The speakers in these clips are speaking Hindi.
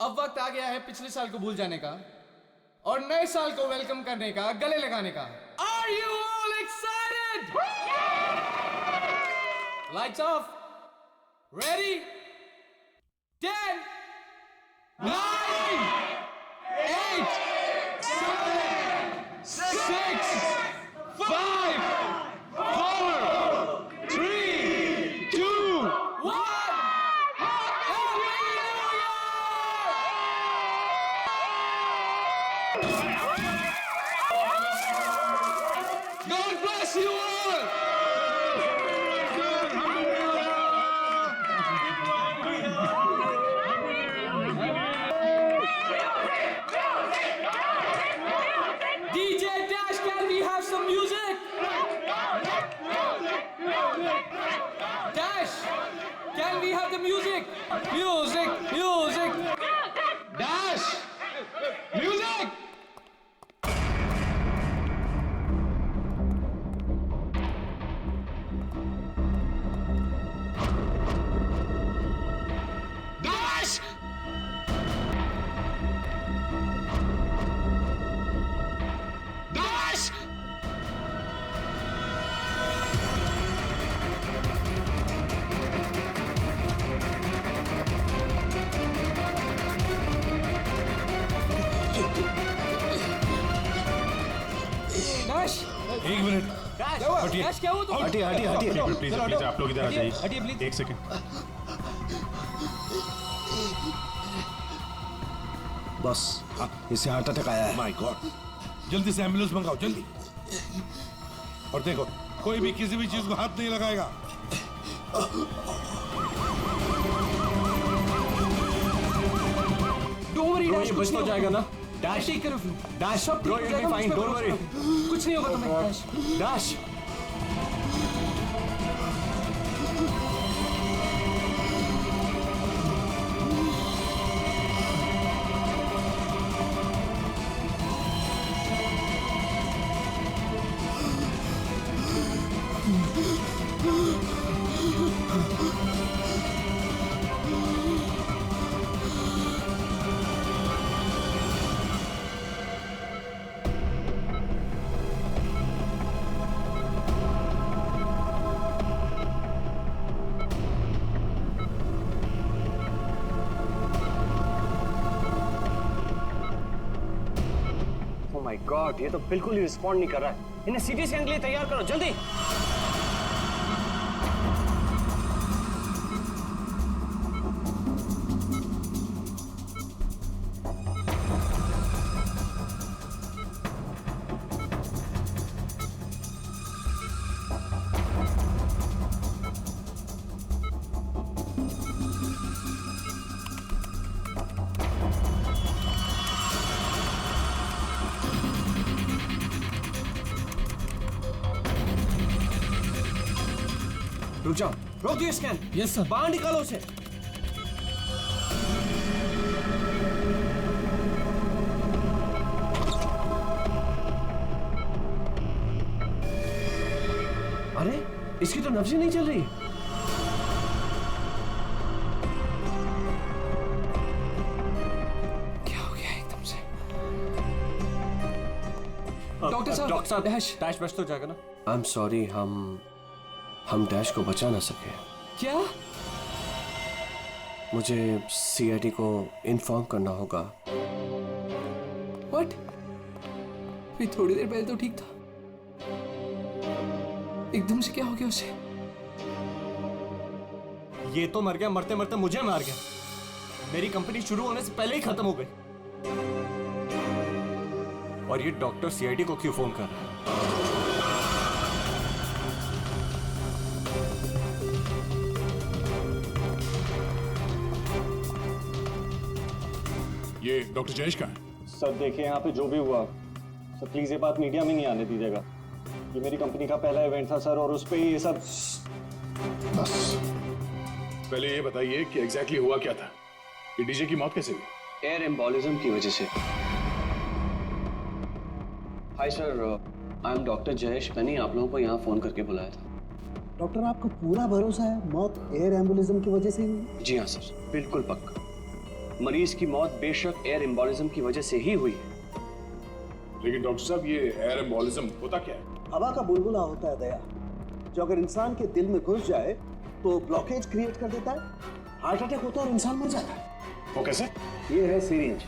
अब वक्त आ गया है पिछले साल को भूल जाने का और नए साल को वेलकम करने का, गले लगाने का। Are you all excited? Lights off. Ready? 10, 9, 8, 7, 6, 5, 4, 3, 2, 1. God bless you all! DJ Dash, can we have some music? Dash, can we have the music? Music, music! Dash! Music! Dash! Dash! Dash! एक मिनट Dash! हटिए। Dash, क्या हुआ तुम? हटिए हटिए हटिए प्लीज प्लीज आप लोग इधर आ जाइए। हटिए प्लीज। एक सेकंड। बस इसे हार्ट अटैक आया है। माय गॉड, जल्दी से एम्बुलेंस मंगाओ जल्दी। और देखो कोई भी किसी भी चीज को हाथ नहीं लगाएगा। Don't worry, Bro, Dash, ये कुछ बच नहीं तो जाएगा होगा। ना? Dash, take care of you. Dash, सब ठीक bro, हो you'll जाएगा, be fine, मुझ पे don't भरोसा worry. करो। कुछ नहीं होगा तुम्हें, Dash। Dash oh my God, ये तो बिल्कुल ही रिस्पॉन्ड नहीं कर रहा है। इन्हें सीटी स्कैन के लिए तैयार करो जल्दी। रुक जाओ। रोक दिए स्कैन। Yes, sir. बाहर निकालो उसे। अरे इसकी तो नब्ज ही नहीं चल रही। क्या हो गया एकदम से? डॉक्टर साहब, डॉक्टर साहब, डैश। डैश बच तो जाएगा ना? आई एम सॉरी, हम डैश को बचा ना सके। क्या? मुझे सीआईडी को इन्फॉर्म करना होगा। What? भी थोड़ी देर पहले तो ठीक था, एकदम से क्या हो गया उसे? ये तो मर गया, मरते मरते मुझे मार गया। मेरी कंपनी शुरू होने से पहले ही खत्म हो गई। और ये डॉक्टर सीआईडी को क्यों फोन कर रहा है? ये डॉक्टर जयेश का है। सर देखिए, यहाँ पे जो भी हुआ सर, प्लीज ये बात मीडिया में नहीं आने दीजिएगा। ये मेरी कंपनी का पहला इवेंट था सर, और उस पे ये सब। बस पहले ये बताइए कि एग्जैक्टली हुआ क्या था? ये डीजे की मौत कैसे हुई? एयर एम्बोलिज्म की वजह से। Hi sir, I am doctor Jayesh. मैंने आप लोगों को यहाँ फोन करके बुलाया था। डॉक्टर, आपको पूरा भरोसा है मौत एयर एम्बुलिज्म की वजह से हुई? जी हाँ सर, बिल्कुल पक्का। मरीज की मौत बेशक एयर एम्बोलिज्म की वजह से ही हुई है। लेकिन डॉक्टर साहब, ये एयर एम्बोलिज्म होता क्या है? हवा का बुलबुला होता है दया, जो अगर इंसान के दिल में घुस जाए तो ब्लॉकेज क्रिएट कर देता है, हार्ट अटैक होता है और इंसान मर जाता है। वो कैसे? ये है सिरिंज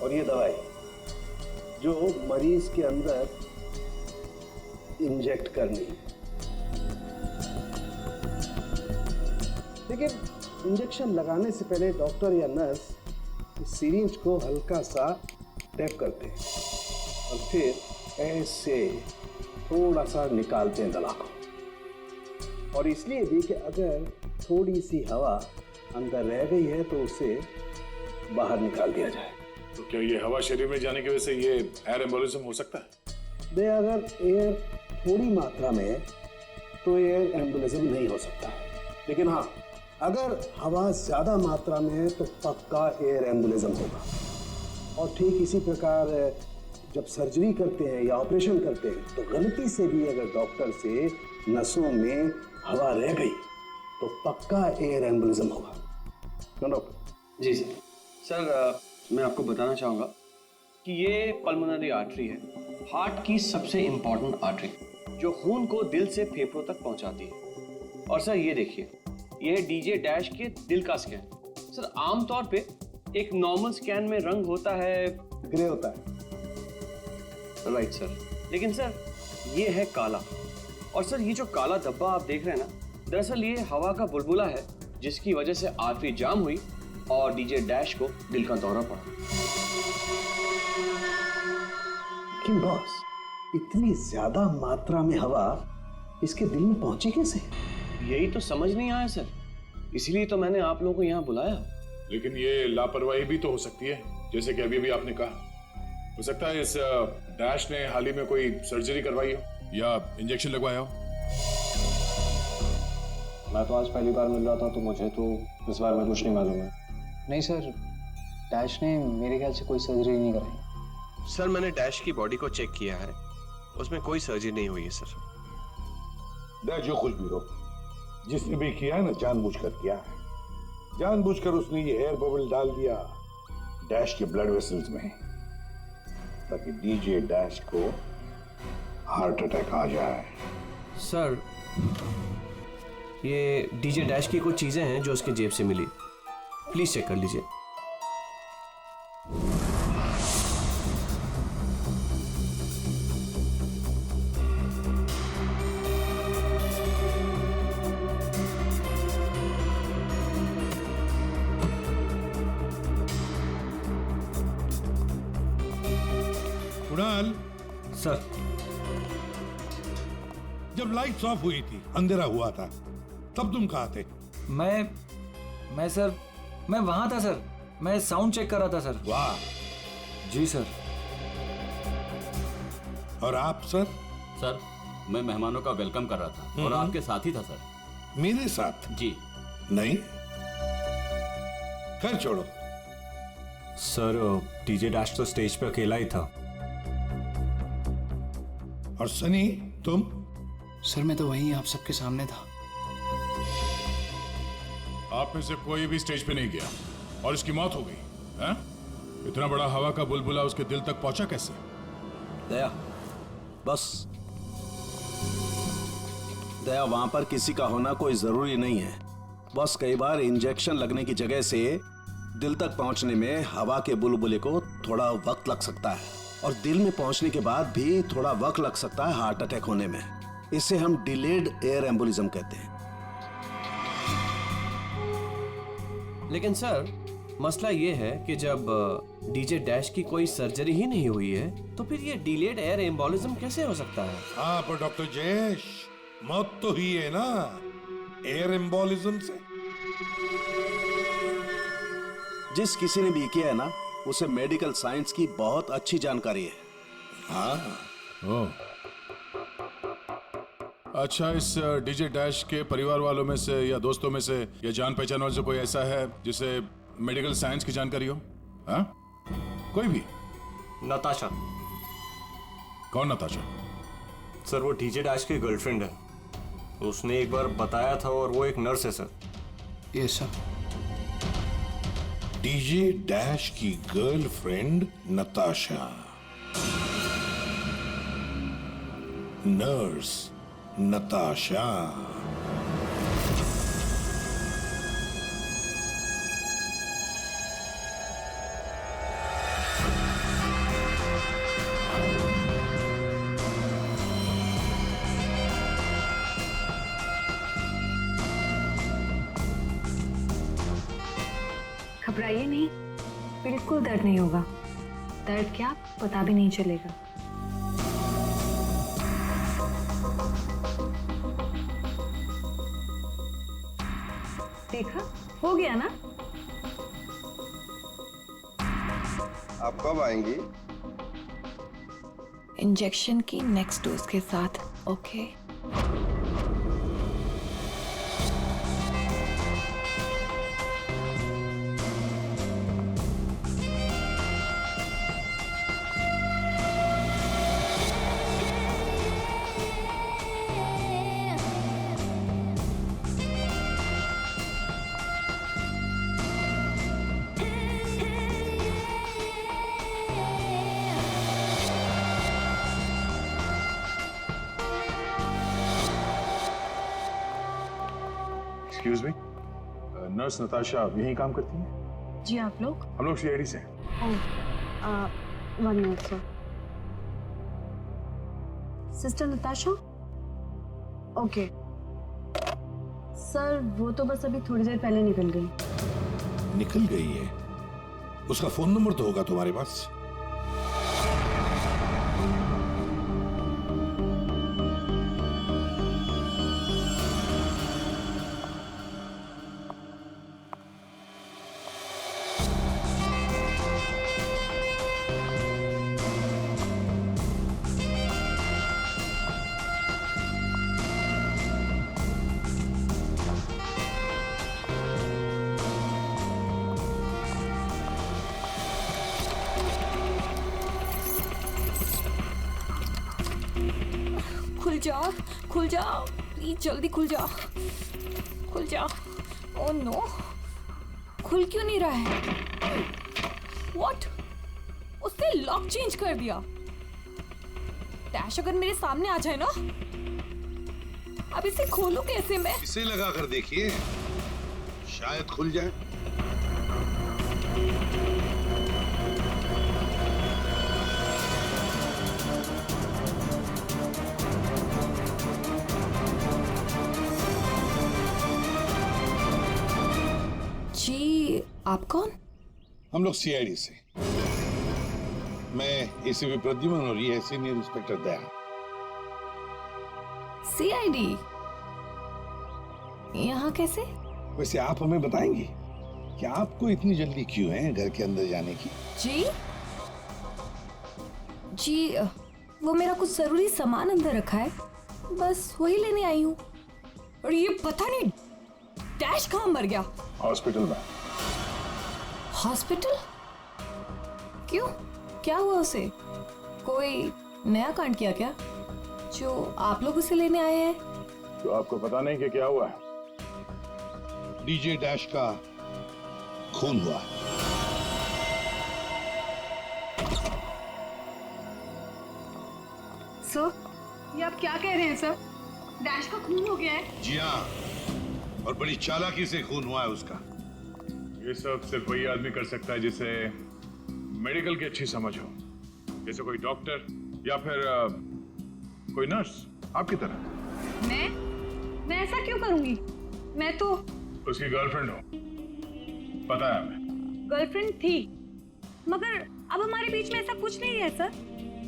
और ये दवाई जो मरीज के अंदर इंजेक्ट करनी है। लेकिन इंजेक्शन लगाने से पहले डॉक्टर या नर्स इस सिरिंज को हल्का सा टैप करते हैं और फिर ऐसे थोड़ा सा निकालते हैं दवा को। और इसलिए भी कि अगर थोड़ी सी हवा अंदर रह गई है तो उसे बाहर निकाल दिया जाए। तो क्या ये हवा शरीर में जाने की वजह से ये एयर एम्बोलिज्म हो सकता है? दे अगर एयर थोड़ी मात्रा में है तो एयर एम्बोलिज्म नहीं हो सकता है, लेकिन हाँ, अगर हवा ज्यादा मात्रा में है तो पक्का एयर एम्बोलिज्म होगा। और ठीक इसी प्रकार जब सर्जरी करते हैं या ऑपरेशन करते हैं तो गलती से भी अगर डॉक्टर से नसों में हवा रह गई तो पक्का एयर एम्बोलिज्म होगा। डॉक्टर जी सर। सर मैं आपको बताना चाहूँगा कि ये पल्मोनरी आर्टरी है, हार्ट की सबसे इम्पॉर्टेंट आर्टरी जो खून को दिल से फेफड़ों तक पहुँचाती है। और सर ये देखिए, ये है डीजे डैश के दिल का स्कैन। सर आमतौर पे एक नॉर्मल स्कैन में रंग होता है, ग्रे होता है। राइट सर, लेकिन सर ये है काला। और सर ये जो काला धब्बा आप देख रहे हैं ना, दरअसल ये हवा का बुलबुला है जिसकी वजह से आर्टरी जाम हुई और डीजे डैश को दिल का दौरा पड़ा। लेकिन बॉस, इतनी ज्यादा मात्रा में हवा इसके दिल में पहुंची कैसे? यही तो समझ नहीं आया सर, इसीलिए तो मैंने आप लोगों को यहाँ बुलाया। लेकिन ये लापरवाही भी तो हो सकती है, जैसे कि अभी अभी आपने कहा। हो सकता है इस डैश ने हाल ही में कोई सर्जरी करवाई हो या इंजेक्शन लगवाया हो। मैं तो आज पहली बार मिल रहा था, तो मुझे तो इस बारे में कुछ नहीं मालूम है। नहीं सर, डैश ने मेरे ख्याल से कोई सर्जरी नहीं कराई। सर मैंने डैश की बॉडी को चेक किया है, उसमें कोई सर्जरी नहीं हुई है सर। डैश जो कुछ भी हो, जिसने भी किया है ना, जानबूझकर किया है। जानबूझकर उसने ये एयर बबल डाल दिया डैश के ब्लड वेसल्स में, ताकि डीजे डैश को हार्ट अटैक आ जाए। सर ये डीजे डैश की कुछ चीजें हैं जो उसके जेब से मिली, प्लीज चेक कर लीजिए। कुणाल, सर जब लाइट्स ऑफ हुई थी, अंधेरा हुआ था, तब तुम कहाँ थे? मैं सर, मैं वहां था सर, मैं साउंड चेक कर रहा था सर। वाह। जी सर। और आप सर? सर मैं मेहमानों का वेलकम कर रहा था और आपके साथ ही था सर। मेरे साथ? जी नहीं, खैर छोड़ो। सर डीजे डैश तो स्टेज पे अकेला ही था। और सनी, तुम? सर मैं तो वहीं आप सबके सामने था। आप में से कोई भी स्टेज पे नहीं गया और इसकी मौत हो गई है? इतना बड़ा हवा का बुलबुला उसके दिल तक पहुंचा कैसे? दया, बस दया, वहां पर किसी का होना कोई जरूरी नहीं है। बस कई बार इंजेक्शन लगने की जगह से दिल तक पहुंचने में हवा के बुलबुले को थोड़ा वक्त लग सकता है, और दिल में पहुंचने के बाद भी थोड़ा वक्त लग सकता है हार्ट अटैक होने में। इसे हम डिलेड एयर एम्बोलिज्म कहते हैं। लेकिन सर मसला ये है कि जब डीजे डैश की कोई सर्जरी ही नहीं हुई है तो फिर ये डिलेड एयर एम्बोलिज्म कैसे हो सकता है? हाँ, पर डॉक्टर जयेश, मौत तो हुई है ना एयर एम्बोलिज्म से। जिस किसी ने भी किया है ना, उसे मेडिकल साइंस की बहुत अच्छी जानकारी है। हाँ। ओह, अच्छा, इस डीजे डैश के परिवार वालों में से या दोस्तों में से या जान पहचान वालों से कोई ऐसा है जिसे मेडिकल साइंस की जानकारी हो? हाँ, कोई भी? नताशा। कौन नताशा? सर वो डीजे डैश की गर्लफ्रेंड है, उसने एक बार बताया था, और वो एक नर्स है सर। ये सर डीजे डैश की गर्लफ्रेंड नताशा, नर्स नताशा। घबराइए नहीं, बिल्कुल दर्द नहीं होगा। दर्द क्या पता भी नहीं चलेगा। देखा, हो गया ना। आप कब आएंगी? इंजेक्शन की नेक्स्ट डोज के साथ। Okay. Excuse me, nurse Natasha यहीं काम करती है? जी आप लोग? हम लोग सीआईडी से। One minute sir. Sister Natasha? Okay sir, वो तो बस अभी थोड़ी देर पहले निकल गई। निकल गई है? उसका फोन नंबर तो होगा तुम्हारे पास? खुल जाओ प्लीज, जल्दी खुल जाओ, खुल जाओ। ओह नो, खुल क्यों नहीं रहा है? व्हाट? उसने लॉक चेंज कर दिया। डैश अगर मेरे सामने आ जाए ना, अब इसे खोलूं कैसे मैं? इसे लगा कर देखिए, शायद खुल जाए। जी आप कौन? हम लोग सीआईडी से। मैं एसीपी प्रद्युमन और ये है सीनियर इंस्पेक्टर दया। सीआईडी यहाँ कैसे? वैसे आप हमें बताएंगी कि आपको इतनी जल्दी क्यों है घर के अंदर जाने की? जी वो मेरा कुछ जरूरी सामान अंदर रखा है, बस वही लेने आई हूँ। और ये पता नहीं डैश कहाँ मर गया? हॉस्पिटल में। हॉस्पिटल? क्यों, क्या हुआ उसे? कोई नया कांड किया क्या जो आप लोग उसे लेने आए हैं? तो आपको पता नहीं कि क्या हुआ है? डीजे डैश का खून हुआ। सर, ये आप क्या कह रहे हैं सर? डैश का खून हो गया है? जी हाँ, और बड़ी चालाकी से खून हुआ है उसका। ये सब सिर्फ वही आदमी कर सकता है जिसे मेडिकल की अच्छी समझ हो, जैसे कोई डॉक्टर या फिर कोई नर्स आपकी तरह। मैं ऐसा क्यों करूंगी? मैं तो उसकी गर्लफ्रेंड हो, पता है हमें। गर्लफ्रेंड थी, मगर अब हमारे बीच में ऐसा कुछ नहीं है सर।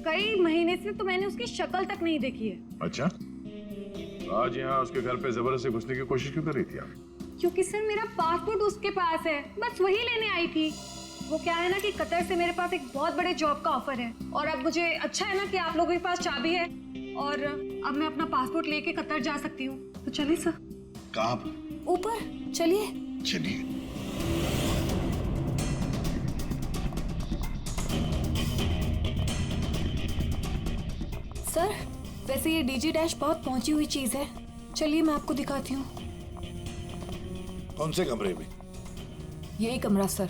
कई महीने से तो मैंने उसकी शक्ल तक नहीं देखी है। अच्छा, आज यहाँ उसके घर पे जबरदस्ती घुसने की कोशिश क्यों कर रही थी आप? क्योंकि सर मेरा पासपोर्ट उसके पास है, बस वही लेने आई थी। वो क्या है ना कि कतर से मेरे पास एक बहुत बड़े जॉब का ऑफर है, और अब मुझे अच्छा है ना कि आप लोगों के पास चाबी है, और अब मैं अपना पासपोर्ट लेके कतर जा सकती हूँ। तो चलिए सर। कहाँ पर? ऊपर चलिए। चलिए। सर वैसे ये डीजे डैश बहुत पहुंची हुई चीज है, चलिए मैं आपको दिखाती हूँ। कौन से कमरे में? यही कमरा सर।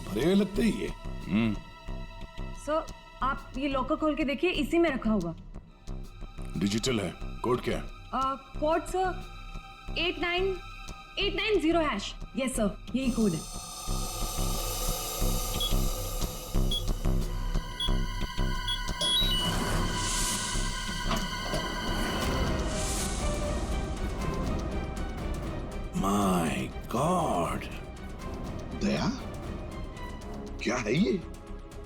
भरे हुए लगते ही ये। सर आप ये लॉकर खोल के देखिए, इसी में रखा होगा। डिजिटल है, कोड क्या है? Code sir 89890#। यस सर, यही कोड है। माय गॉड, दया क्या है ये?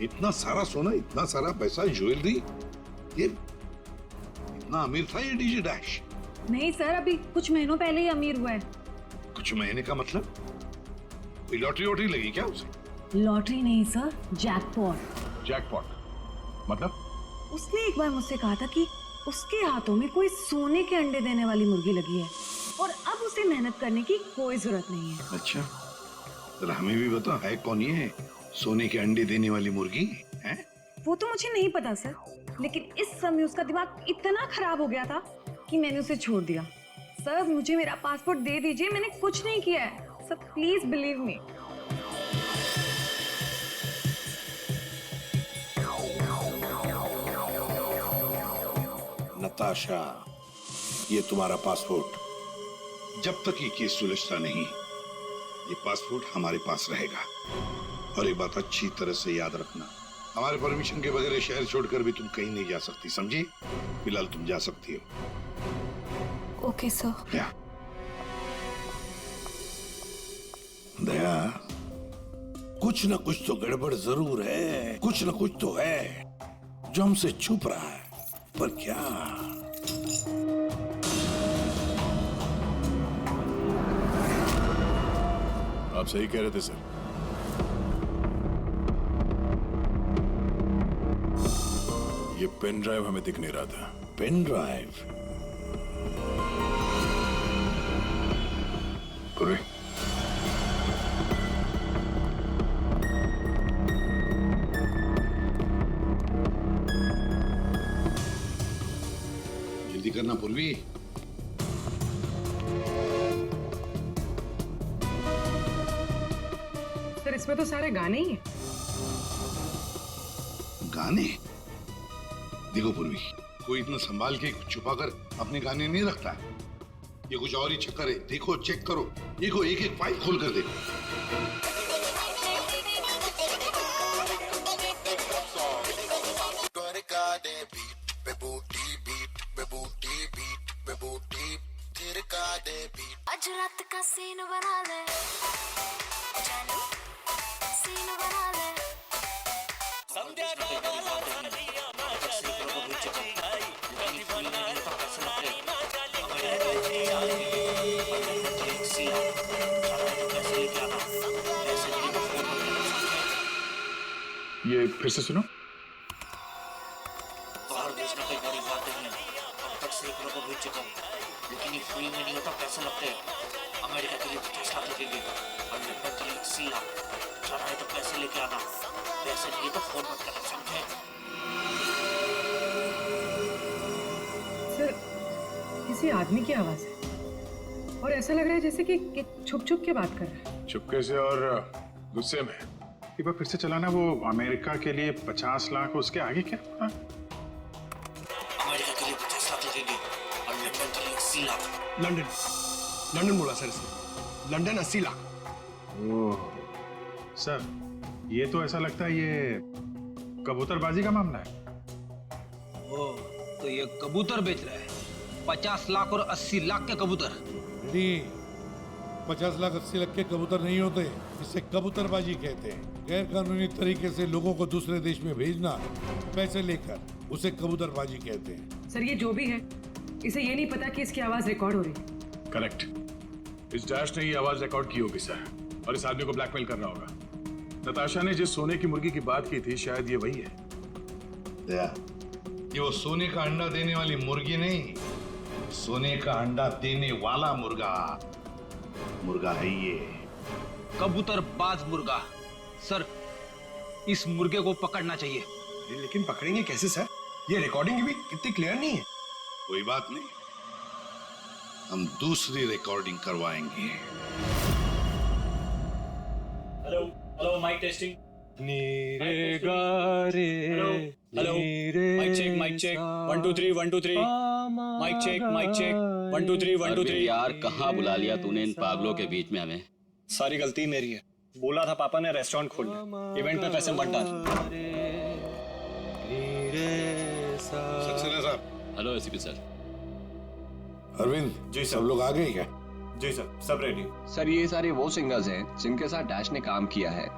इतना सारा सोना, इतना सारा पैसा, ज्वेलरी, ये इतना अमीर था ये डीजे डैश? नहीं सर, अभी कुछ महीनों पहले ही अमीर हुआ है। कुछ महीने का मतलब? कोई लॉटरी वॉटरी लगी क्या उसे? लॉटरी नहीं सर, जैकपॉट। जैकपॉट मतलब? उसने एक बार मुझसे कहा था कि उसके हाथों में कोई सोने के अंडे देने वाली मुर्गी लगी है और अब उसे मेहनत करने की कोई जरूरत नहीं है। अच्छा, जरा हमें भी बताओ, है कौन ये सोने के अंडे देने वाली मुर्गी है? वो तो मुझे नहीं पता सर, लेकिन इस समय उसका दिमाग इतना खराब हो गया था कि मैंने उसे छोड़ दिया। सर मुझे मेरा पासपोर्ट दे दीजिए, मैंने कुछ नहीं किया है sir, please believe me. Natasha, ये तुम्हारा पासपोर्ट, जब तक ये केस सुलझता नहीं, ये पासपोर्ट हमारे पास रहेगा। और एक बात अच्छी तरह से याद रखना, हमारे परमिशन के बगैर शहर छोड़कर भी तुम कहीं नहीं जा सकती, समझी? फिलहाल तुम जा सकती हो। Okay sir. दया, कुछ ना कुछ तो गड़बड़ जरूर है, कुछ ना कुछ तो है जो हमसे छुप रहा है, पर क्या? आप सही कह रहे थे सर। ये पेन ड्राइव हमें दिख नहीं रहा था। Pen drive? पूरे जल्दी करना पूर्वी। सर इसमें तो सारे गाने ही हैं। गाने? देखो पूर्वी, कोई इतना संभाल के छुपाकर अपने गाने नहीं रखता है। ये कुछ और ही चक्कर है। देखो, चेक करो, देखो, एक एक फाइल खोल कर देखो। आज रात का सीन बना ले, जानू सीन बना ले। ये फिर से सुनो। बाहर देश में कोई बड़ी बात नहीं है, अब तक सैकड़ों को भेज चुका हूँ, लेकिन ये फ्री में नहीं होता, पैसे लगते हैं। अमेरिका के लिए 50 लाख लगेंगे और लंदन के लिए 80 लाख। जाना है तो पैसे लेके आना, पैसे नहीं तो फोन मत करना, समझे? सर किसी आदमी की आवाज है और ऐसा लग रहा है जैसे कि छुप छुप के बात कर रहा है। चुपके से और गुस्से में। एक बार फिर से चलाना। वो अमेरिका के लिए 50 लाख, उसके आगे क्या? अमेरिका के लिए 50 लाख लगेंगे और लंदन के लिए 80 लाख। लंदन बोला सर इसने, लंदन 80 लाख। ओह सर, ये तो ऐसा लगता है ये कबूतरबाजी का मामला है। ओह, तो ये कबूतर बेच रहा है, 50 लाख और 80 लाख के कबूतर। 50 लाख 80 लाख के कबूतर नहीं होते, इसे कबूतरबाजी कहते हैं। गैर कानूनी तरीके से लोगों को दूसरे देश में भेजना पैसे लेकर, उसे कबूतरबाजी कहते हैं। सर ये जो भी है, इसे ये नहीं पता कि इसकी आवाज रिकॉर्ड हो रही है। करेक्ट। इस डैश ने ये आवाज रिकॉर्ड की होगी सर, और इस आदमी को ब्लैकमेल कर रहा होगा। नताशा ने जिस सोने की मुर्गी की बात की थी, शायद ये वही है। दया, ये वो सोने का अंडा देने वाली मुर्गी नहीं, सोने का अंडा देने वाला मुर्गा है ये। कबूतर बाज मुर्गा। सर, इस मुर्गे को पकड़ना चाहिए। लेकिन पकड़ेंगे कैसे सर? ये रिकॉर्डिंग भी कितनी क्लियर नहीं है। कोई बात नहीं, हम दूसरी रिकॉर्डिंग करवाएंगे। Hello hello, mic testing. नीरे गारे। Hello, mic check 1 2 3 1 2 3। Mic check 1 2 3 1 2 3। यार कहाँ बुला लिया तूने इन पागलों के बीच में हमें? सारी गलती मेरी है। बोला था पापा ने रेस्टोरेंट खोलना, इवेंट पे पैसे मत डाल। सक्सेना साहब। Hello ACP sir. Arvind ji, सब लोग आ गए क्या? जी सर, सब रेडी। सर ये सारे वो सिंगर्स हैं जिनके साथ डैश ने काम किया है।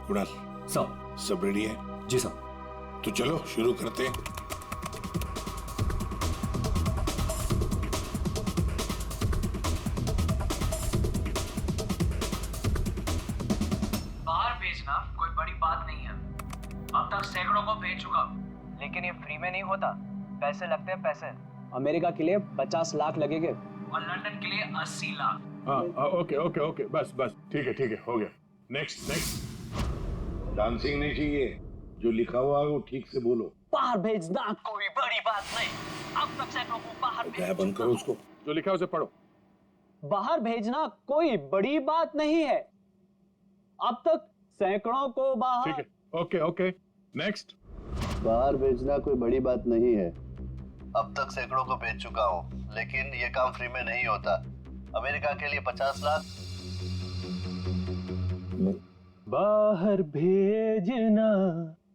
कुणाल सब रेडी है? जी सर। तो चलो शुरू करते हैं। बाहर भेजना कोई बड़ी बात नहीं है। अब तक सैकड़ों को भेज चुका, लेकिन ये फ्री में नहीं होता, पैसे लगते हैं पैसे। अमेरिका के लिए 50 लाख लगेंगे और लंदन के लिए 80 लाख। हाँ ओके बस ठीक है हो गया। नेक्स्ट डांसिंग नहीं चाहिए, जो लिखा हुआ है वो ठीक से बोलो। बाहर भेजना कोई बड़ी बात नहीं। अब तक सैकड़ों को बाहर क्या बंद करो उसको, जो लिखा है उसे पढ़ो। बाहर भेजना कोई बड़ी बात नहीं है। अब तक सैकड़ों को बाहर। ठीक है ओके नेक्स्ट। बाहर भेजना कोई बड़ी बात नहीं है। अब तक सैकड़ों को भेज चुका हूँ, लेकिन ये काम फ्री में नहीं होता। अमेरिका के लिए 50 लाख। बाहर भेजना।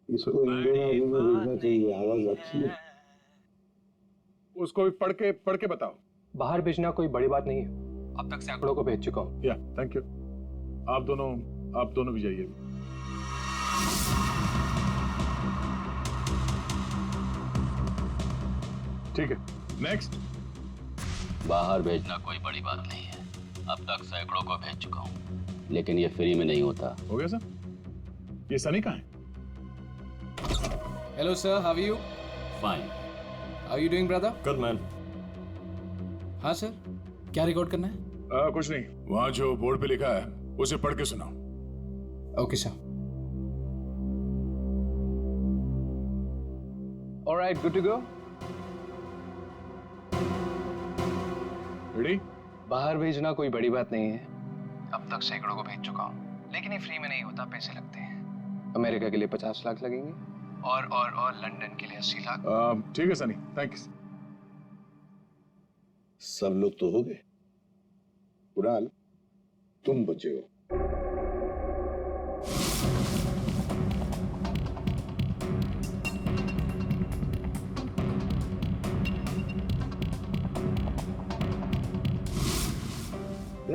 इसको इंडियन में भेजना चाहिए, आवाज अच्छी है। उसको भी पढ़ के बताओ। बाहर भेजना कोई बड़ी बात नहीं है। अब तक सैकड़ों को भेज चुका हूँ। या थैंक यू। आप दोनों भी जाइए। ठीक है नेक्स्ट। बाहर भेजना कोई बड़ी बात नहीं है। अब तक सैकड़ों को भेज चुका हूँ, लेकिन ये फ्री में नहीं होता। हो गया सर? ये सनी कहाँ है? Hello sir, how are you? Fine. How are you doing brother? Good man. हाँ सर, क्या रिकॉर्ड करना है? कुछ नहीं, वहाँ जो बोर्ड पे लिखा है उसे पढ़ के सुनाओ। Okay sir. Alright, good to go. Ready? बाहर भेजना कोई बड़ी बात नहीं है। अब तक सैकड़ों को भेज चुका हूँ, लेकिन ये फ्री में नहीं होता, पैसे लगते हैं। अमेरिका के लिए 50 लाख लगेंगे और लंदन के लिए 80 लाख। ठीक है सनी, थैंक्स। सब लोग तो हो गए। कुणाल तुम बचे हो।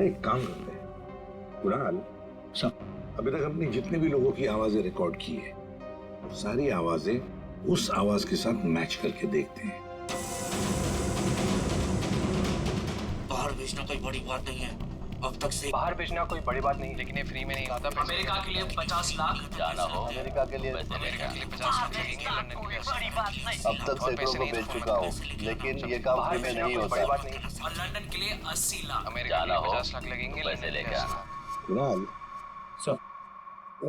एक काम करते हैं कुणाल, अभी तक हमने जितने भी लोगों की आवाजें रिकॉर्ड की है, सारी आवाजें उस आवाज के साथ मैच करके देखते हैं। बाहर भेजना कोई बड़ी बात नहीं है। अब तक से बाहर भेजना कोई बड़ी बात नहीं, लेकिन ये फ्री में नहीं आता। अमेरिका के लिए 50 लाख। जाना हो अमेरिका के लिए 50 लाख लगेंगे, लंदन के लिए 80 लाख। अब तक सैकड़ों को भेज चुका हूँ, लेकिन ये काम फ्री में नहीं होता। और लंदन के लिए 80 लाख। अमेरिका के लिए 50 लाख लगेंगे, पैसे लेके आना। कुणाल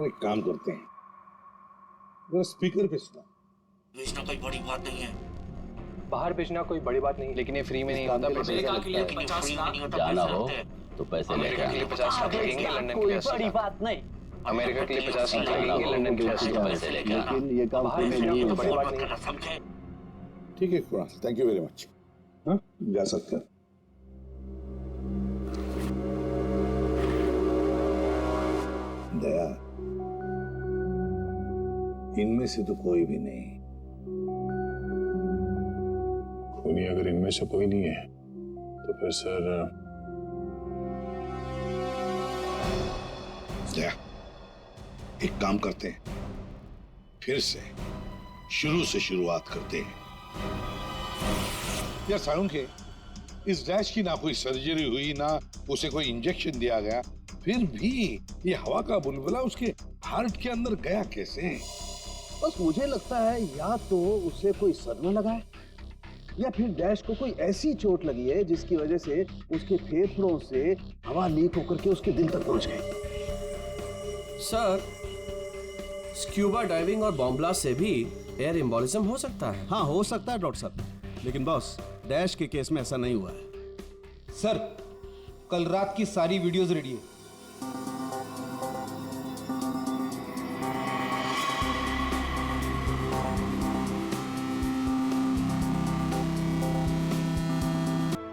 एक काम करते हैं, जरा स्पीकर पे सुना। भेजना कोई बड़ी बात नहीं है। बाहर भेजना कोई बड़ी बात नहीं, लेकिन ये फ्री में नहीं होता। अमेरिका के लिए 50 लाख। जाना हो तो पैसे लेके अमेरिका के लिए आना। 50 लाख लगेंगे, लंदन के लिए 80 लाख। नहीं। अमेरिका के लिए 50 लाख लगेंगे, लंदन के लिए 80 लाख। पैसे लेके आना। लेकिन ये काम फ्री में नहीं बड़ी होता। बात नहीं। समझे? ठीक है Kunal, thank you very much. हाँ जा सकते हैं। दया, इनमें से तो कोई भी नहीं। नहीं, अगर इनमें से कोई नहीं है तो फिर सर दया, एक काम करते हैं, फिर से शुरू से शुरुआत करते हैं। यार सालुंखे, इस डैश की ना कोई सर्जरी हुई, ना उसे कोई इंजेक्शन दिया गया, फिर भी ये हवा का बुलबुला उसके हार्ट के अंदर गया कैसे? बस मुझे लगता है या तो उसे कोई सदमा लगा है या फिर डैश को कोई ऐसी चोट लगी है जिसकी वजह से उसके फेफड़ों से हवा लीक होकर के उसके दिल तक पहुंच गई। सर, स्क्यूबा डाइविंग और बॉम्ब ब्लास्ट से भी एयर एम्बोलिज्म हो सकता है। हाँ, हो सकता है डॉक्टर साहब, लेकिन बॉस डैश के केस में ऐसा नहीं हुआ है। सर, कल रात की सारी वीडियोस रेडी है।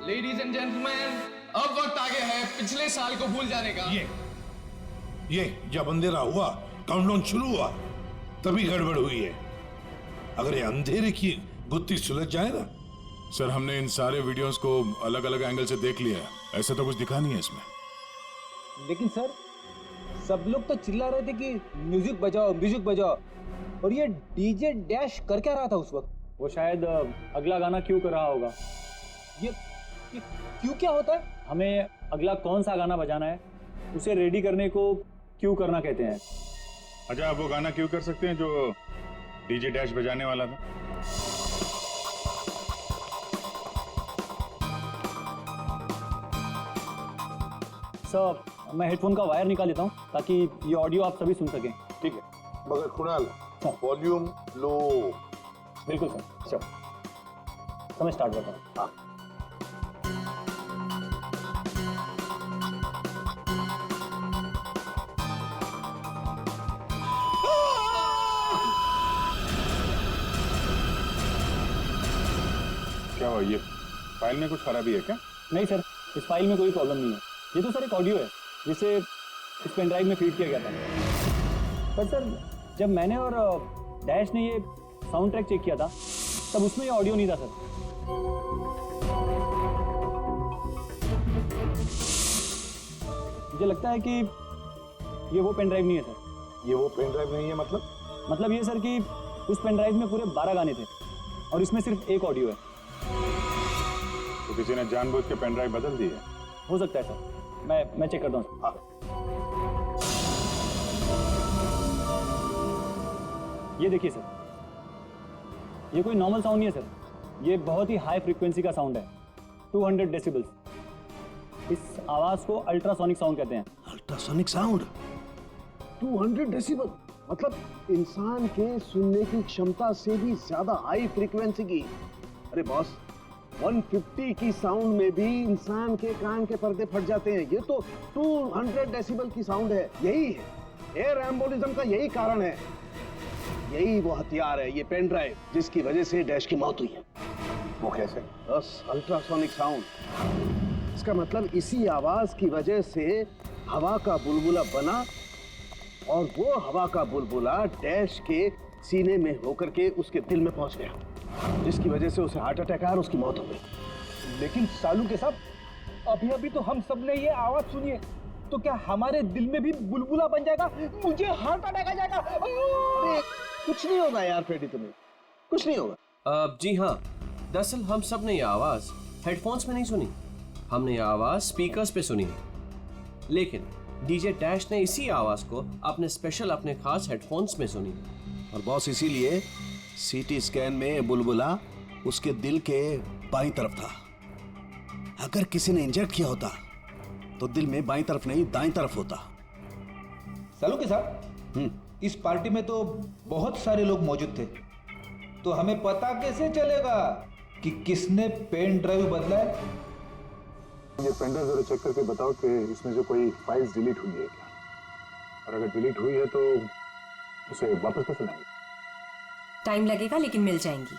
लेडीज एंड जेंटलमैन, अब वक्त आ गया है पिछले साल को भूल जाने का। ये जब अंधेरा हुआ, काउंटडाउन शुरू हुआ, तभी गड़बड़ हुई है। अगर ये अंधेरे की गुत्थी सुलझ जाए ना। सर, हमने इन सारे वीडियोस को अलग अलग एंगल से देख लिया है, ऐसा तो कुछ दिखा नहीं है इसमें। लेकिन सर, सब लोग तो चिल्ला रहे थे कि म्यूजिक बजाओ, म्यूजिक बजाओ, और ये डीजे डैश कर क्या रहा था उस वक्त? वो शायद अगला गाना क्यों कर रहा होगा। ये क्यों क्या होता है? हमें अगला कौन सा गाना बजाना है उसे रेडी करने को क्यों करना कहते हैं। अच्छा, आप वो गाना क्यों कर सकते हैं जो डीजे डैश बजाने वाला था? सर, मैं हेडफोन का वायर निकाल लेता हूँ ताकि ये ऑडियो आप सभी सुन सकें। ठीक है, मगर कुणाल वॉल्यूम लो। बिल्कुल सर, चलो समय स्टार्ट करता हूँ। हाँ। क्या हुआ? ये फाइल में कुछ खराबी है क्या? नहीं सर, इस फाइल में कोई प्रॉब्लम नहीं है। ये तो सर एक ऑडियो है जिसे इस पेन ड्राइव में फीड किया गया था। पर सर, जब मैंने और डैश ने ये साउंड ट्रैक चेक किया था तब उसमें ये ऑडियो नहीं था सर। मुझे लगता है कि ये वो पेन ड्राइव नहीं है सर। ये वो पेन ड्राइव नहीं है मतलब ये सर कि उस पेन ड्राइव में पूरे 12 गाने थे और इसमें सिर्फ एक ऑडियो है। तो किसी ने जानबूझ के पेन ड्राइव बदल दी है? हो सकता है सर, मैं चेक करता हूँ। हाँ। ये देखिए सर, ये कोई नॉर्मल साउंड नहीं है सर, ये बहुत ही हाई फ्रीक्वेंसी का साउंड है, 200 डेसिबल्स। इस आवाज को अल्ट्रासोनिक साउंड कहते हैं। अल्ट्रासोनिक साउंड 200 डेसिबल, मतलब इंसान के सुनने की क्षमता से भी ज्यादा हाई फ्रीक्वेंसी की। अरे बॉस, 150 की साउंड में भी इंसान के कान के पर्दे फट जाते हैं। ये तो 200 डेसिबल की साउंड है। यही है एयर एम्बोलिज्म का, यही कारण है, यही वो हथियार है, ये पेन ड्राइव जिसकी वजह से डैश की मौत हुई है। वो कैसे? बस अल्ट्रासोनिक साउंड। इसका मतलब इसी आवाज की वजह से हवा का बुलबुला बना और वो हवा का बुलबुला डैश के सीने में होकर के उसके दिल में पहुंच गया, जिसकी वजह से उसे हार्ट अटैक आया और उसकी मौत हो गई। लेकिन सालू के साहब, अभी तो हम सब ने ये आवाज सुनी है, तो क्या हमारे दिल में भी बुलबुला बन जाएगा? मुझे हार्ट अटैक आ जाएगा। कुछ नहीं होगा यार फ्रेडी, तुम्हें कुछ नहीं होगा। जी हाँ, दरअसल हम सब ने ये आवाज हेडफोन्स में नहीं सुनी, हमने ये आवाज स्पीकर्स पे सुनी है। लेकिन डीजे डैश ने इसी आवाज को अपने खास हेडफोन्स में सुनी। और बॉस, इसीलिए सीटी स्कैन में बुलबुला उसके दिल के बाईं तरफ था। अगर किसी ने इंजेक्ट किया होता तो दिल में बाईं तरफ नहीं दाईं तरफ होता। सालू के साथ इस पार्टी में तो बहुत सारे लोग मौजूद थे, तो हमें पता कैसे चलेगा कि किसने पेन ड्राइव बदला है? ये पेन ड्राइव जरा चेक करके बताओ कि इसमें से कोई फाइल्स डिलीट हुई है क्या, और अगर डिलीट हुई है तो उसे वापस कैसे लाएंगे? टाइम लगेगा लेकिन मिल जाएंगी।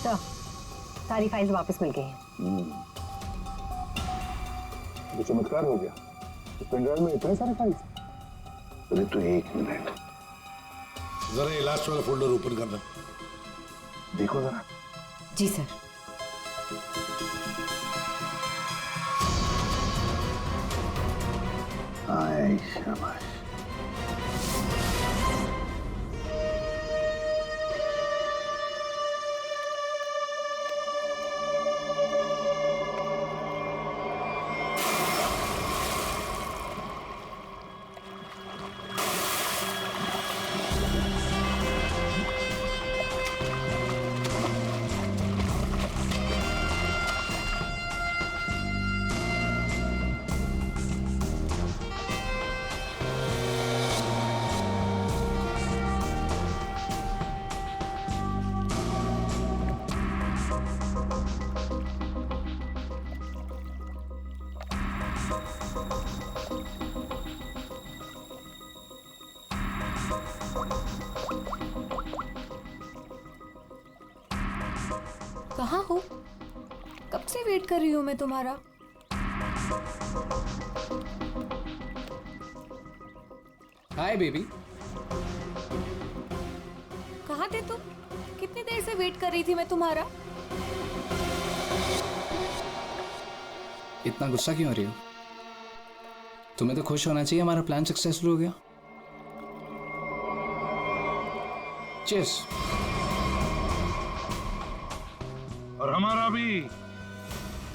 तो सारी फाइल्स वापस मिल गई हैं। तो चमत्कार हो गया। इस पेन ड्राइव में इतने सारे फाइल्स। अरे तो एक मिनट, जरा ये लास्ट वाला फोल्डर ओपन करना। देखो जरा। जी सर। शाबाश। कहाँ हो? कब से वेट कर रही हूँ मैं तुम्हारा। Hi baby. कहाँ थे तुम? कितनी देर से वेट कर रही थी मैं तुम्हारा। इतना गुस्सा क्यों हो रही हो? तुम्हें तो खुश होना चाहिए, हमारा प्लान सक्सेसफुल हो गया। चीयर्स। और हमारा भी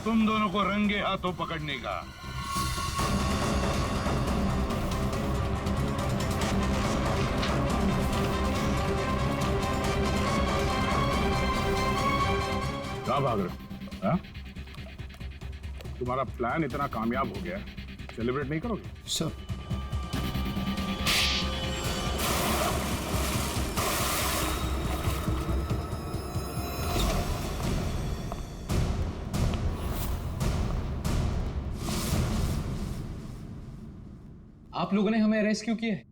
तुम दोनों को रंगे हाथों पकड़ने का। कहाँ भाग रहे हो? हाँ? तुम्हारा प्लान इतना कामयाब हो गया, सेलिब्रेट नहीं करोगे? सर आप लोगों ने हमें अरेस्ट क्यों किया है?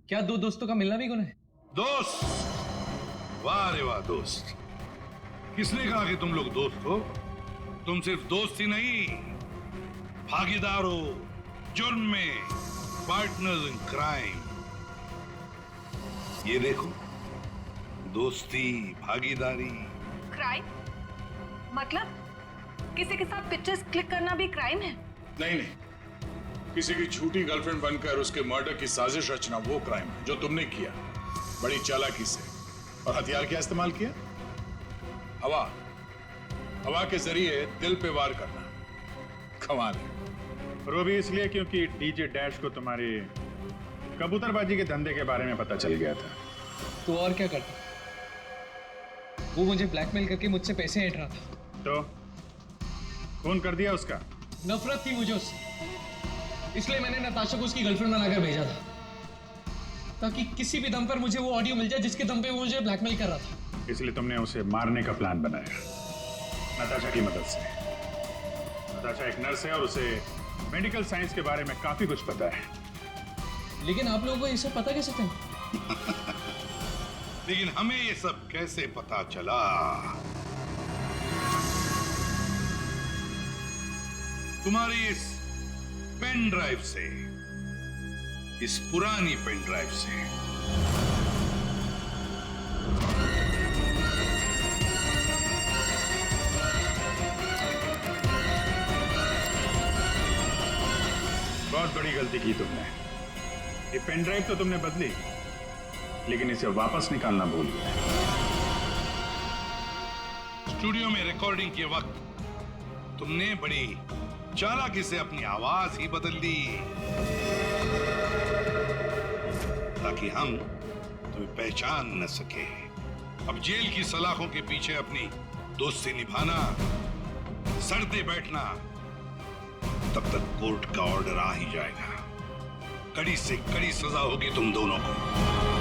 क्या दो दोस्तों का मिलना भी गुनाह है? दोस्त? वाह रे वाह दोस्त। किसने कहा कि तुम लोग दोस्त हो? तुम सिर्फ दोस्त ही नहीं, भागीदार हो जुर्म में, पार्टनर्स इन क्राइम। ये देखो, दोस्ती, भागीदारी। क्राइम? मतलब किसी के साथ पिक्चर्स क्लिक करना भी क्राइम है? नहीं नहीं, किसी की झूठी गर्लफ्रेंड बनकर उसके मर्डर की साजिश रचना वो क्राइम है जो तुमने किया, बड़ी चालाकी से। और हथियार क्या इस्तेमाल किया? हवा। हवा के जरिए दिल पे वार करना। कमाल है। और वो भी इसलिए क्योंकि डीजे डैश को तुम्हारी कबूतरबाजी के धंधे के बारे में पता चल गया था। तो और क्या करता? वो मुझे ब्लैकमेल करके मुझसे पैसे ऐंठ रहा था। तो खून कर दिया उसका? नफरत थी मुझे उससे, इसलिए मैंने नताशा को उसकी गर्लफ्रेंड बनाकर भेजा था, ताकि किसी भी दम पर मुझे वो ऑडियो मिल जाए जिसके दम पे वो मुझे ब्लैकमेल कर रहा था। इसलिए तुमने उसे मारने का प्लान बनाया नताशा की मदद से। नताशा एक नर्स है और उसे मेडिकल साइंस के बारे में काफी कुछ पता है। लेकिन आप लोगों को ये सब पता कैसे चला? लेकिन हमें ये सब कैसे पता चला? तुम्हारी इस पेन ड्राइव से, इस पुरानी पेन ड्राइव से। बहुत बड़ी गलती की तुमने। ये पेन ड्राइव तो तुमने बदली, लेकिन इसे वापस निकालना भूल गए। स्टूडियो में रिकॉर्डिंग के वक्त तुमने बड़ी चालाकी से अपनी आवाज ही बदल दी, ताकि हम तुम्हें पहचान न सके। अब जेल की सलाखों के पीछे अपनी दोस्ती निभाना, सड़ते बैठना, तब तक कोर्ट का ऑर्डर आ ही जाएगा। कड़ी से कड़ी सजा होगी तुम दोनों को।